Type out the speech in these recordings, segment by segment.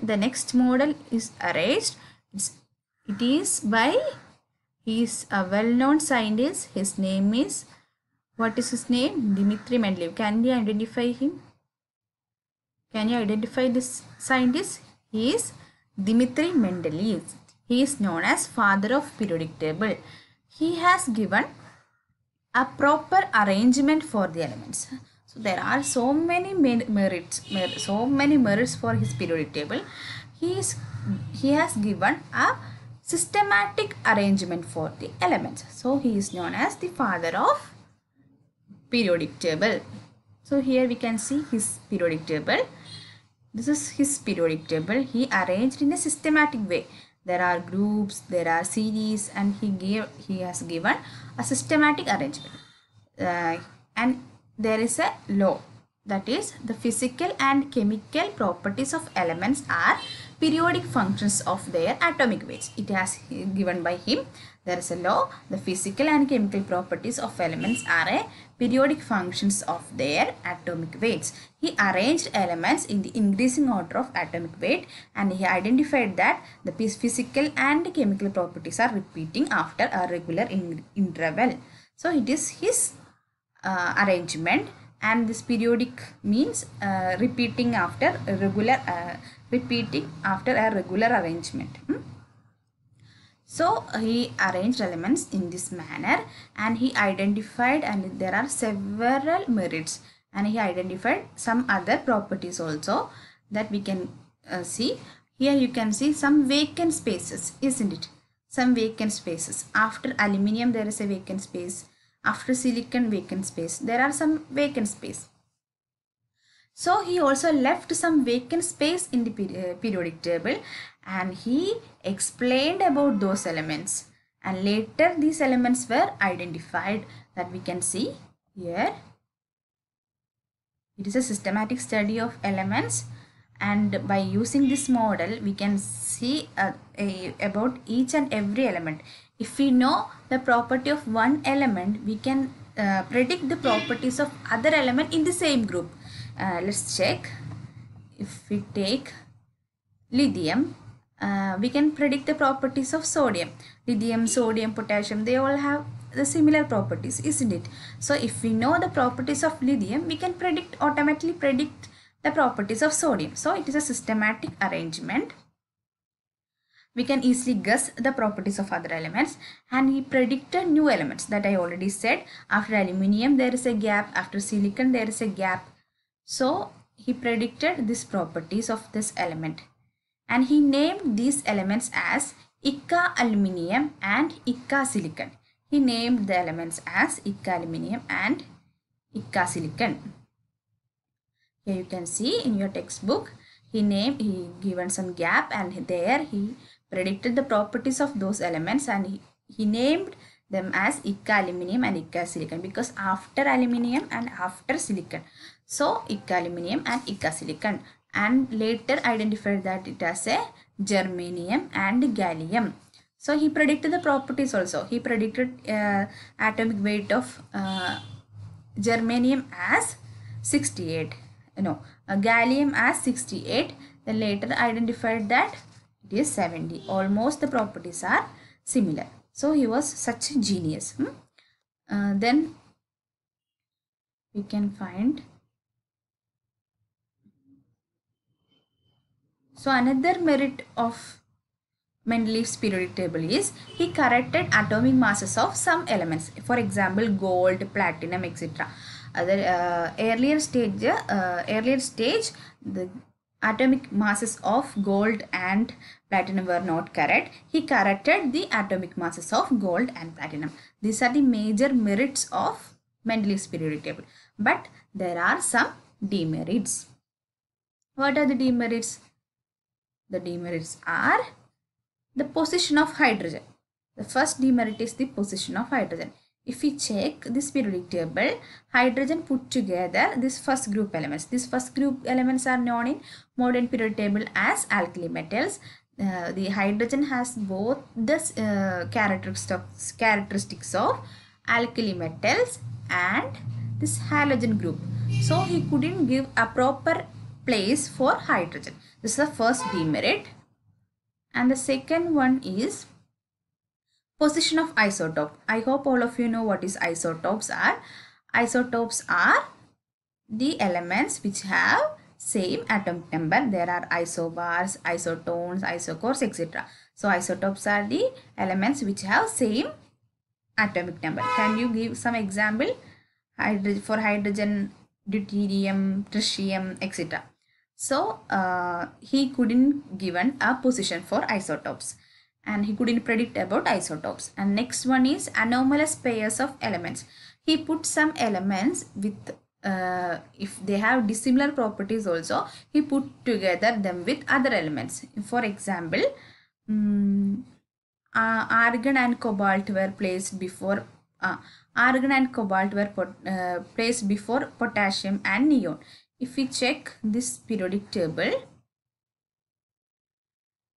The next model is arranged. It is by, he is a well-known scientist. His name is, what is his name? Dmitry Mendeleev. Can you identify him? Can you identify this scientist? He is Dmitry Mendeleev. He is known as father of periodic table. He has given a proper arrangement for the elements. So there are so many merits for his periodic table. He has given a systematic arrangement for the elements. So he is known as the father of periodic table. So here we can see his periodic table. This is his periodic table. He arranged in a systematic way. There are groups, there are series, and he has given a systematic arrangement. And there is a law, that is, the physical and chemical properties of elements are periodic functions of their atomic weights. It has given by him. There is a law, the physical and chemical properties of elements are a periodic functions of their atomic weights. He arranged elements in the increasing order of atomic weight, and he identified that the physical and chemical properties are repeating after a regular interval. So it is his arrangement, and this periodic means repeating after a regular arrangement. So he arranged elements in this manner, and he identified, and there are several merits, and he identified some other properties also that we can see. Here you can see some vacant spaces, isn't it? Some vacant spaces. After aluminium there is a vacant space. After silicon, vacant space. There are some vacant space. So he also left some vacant space in the periodic table, and he explained about those elements, and later these elements were identified, that we can see here. It is a systematic study of elements, and by using this model we can see about each and every element. If we know the property of one element, we can predict the properties of other element in the same group. Let's check. If we take lithium, we can predict the properties of sodium. Lithium, sodium, potassium, they all have the similar properties, isn't it? So if we know the properties of lithium, we can automatically predict the properties of sodium. So it is a systematic arrangement. We can easily guess the properties of other elements, and he predicted new elements, that I already said. After aluminium there is a gap, after silicon there is a gap. So he predicted these properties of this element, and he named these elements as Ica aluminium and Ica silicon. He named the elements as Ica aluminium and Ica silicon. Here you can see in your textbook, he given some gap, and there he predicted the properties of those elements, and he named them as Ica aluminium and Ica silicon, because after aluminium and after silicon. So Ica aluminium and Ica silicon, and later identified that it as a germanium and gallium. So he predicted the properties also. He predicted atomic weight of germanium as 68. No, gallium as 68. Then later identified that it is 70. Almost the properties are similar. So he was such a genius. Then we can find. So another merit of Mendeleev's periodic table is he corrected atomic masses of some elements. For example, gold, platinum, etc. Earlier stage, the atomic masses of gold and platinum were not correct. He corrected the atomic masses of gold and platinum. These are the major merits of Mendeleev's periodic table. But there are some demerits. What are the demerits? The demerits are the position of hydrogen. The first demerit is the position of hydrogen. If we check this periodic table, hydrogen put together this first group elements. These first group elements are known in modern periodic table as alkali metals. The hydrogen has both the characteristics of alkali metals and this halogen group. So he couldn't give a proper place for hydrogen. This is the first demerit. And the second one is position of isotope. I hope all of you know what is isotopes are. Isotopes are the elements which have same atomic number. There are isobars, isotones, isocores, etc. So isotopes are the elements which have same atomic number. Can you give some example? For hydrogen, deuterium, tritium, etc. So he couldn't given a position for isotopes, and he couldn't predict about isotopes. And next one is anomalous pairs of elements. He put some elements with if they have dissimilar properties also, he put together them with other elements. For example, argon and cobalt were placed before placed before potassium and neon. If we check this periodic table,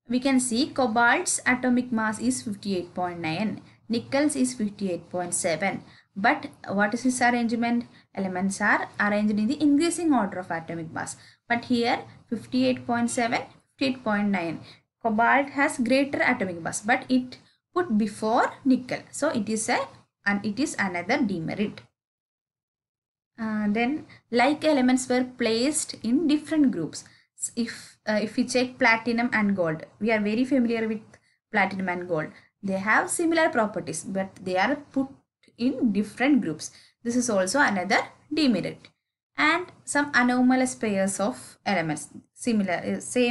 we can see cobalt's atomic mass is 58.9, nickel's is 58.7. But what is this arrangement? Elements are arranged in the increasing order of atomic mass. But here 58.7, 58.9. Cobalt has greater atomic mass, but it put before nickel. So it is another demerit. Then like elements were placed in different groups. If we check platinum and gold, we are very familiar with platinum and gold. They have similar properties, but they are put in different groups. This is also another demerit. And some anomalous pairs of elements, same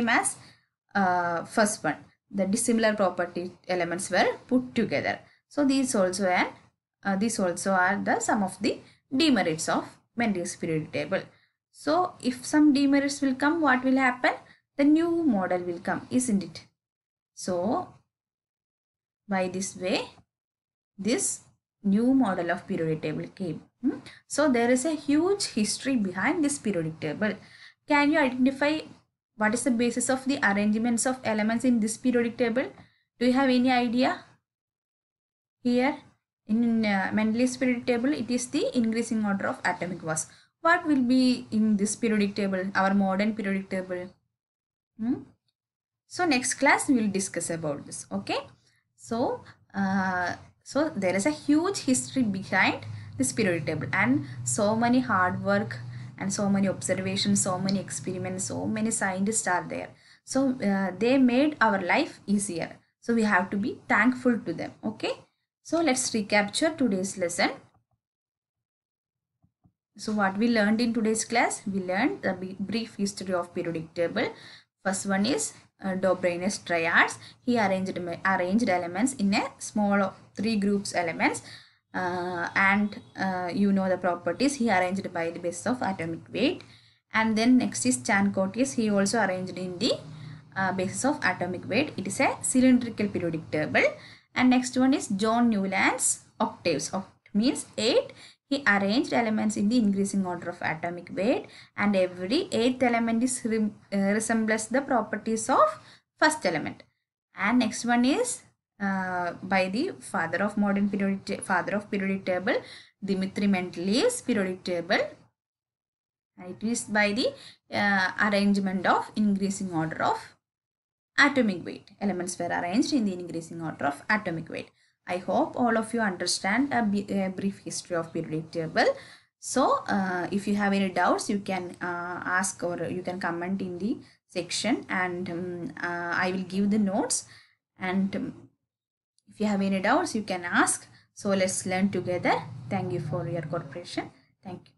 as first one. The dissimilar property elements were put together. So these also are the some of the demerits of Mendel's periodic table. So if some demerits will come, what will happen? The new model will come, isn't it? So by this way, this new model of periodic table came. So there is a huge history behind this periodic table. Can you identify what is the basis of the arrangements of elements in this periodic table? Do you have any idea? Here in Mendel's periodic table, it is the increasing order of atomic mass. What will be in this periodic table, our modern periodic table? So next class we will discuss about this. Okay. So so there is a huge history behind this periodic table, and so many hard work and so many observations, so many experiments, so many scientists are there. So they made our life easier. So we have to be thankful to them. Okay. So let's recapture today's lesson. So what we learned in today's class, we learned a brief history of periodic table. First one is Dobrynin's triads. He arranged elements in a small 3 groups elements, and you know the properties. He arranged by the basis of atomic weight. And then next is Chan-Courtius. He also arranged in the basis of atomic weight. It is a cylindrical periodic table. And next one is John Newland's octaves. Oct means 8. He arranged elements in the increasing order of atomic weight, and every 8th element is resembles the properties of first element. And next one is by the father of periodic table, Dmitri Mendeleev's periodic table. It is by the arrangement of increasing order of atomic weight. Elements were arranged in the increasing order of atomic weight. I hope all of you understand a brief history of periodic table. So if you have any doubts, you can ask, or you can comment in the section, and I will give the notes. And if you have any doubts, you can ask. So let's learn together. Thank you for your cooperation. Thank you.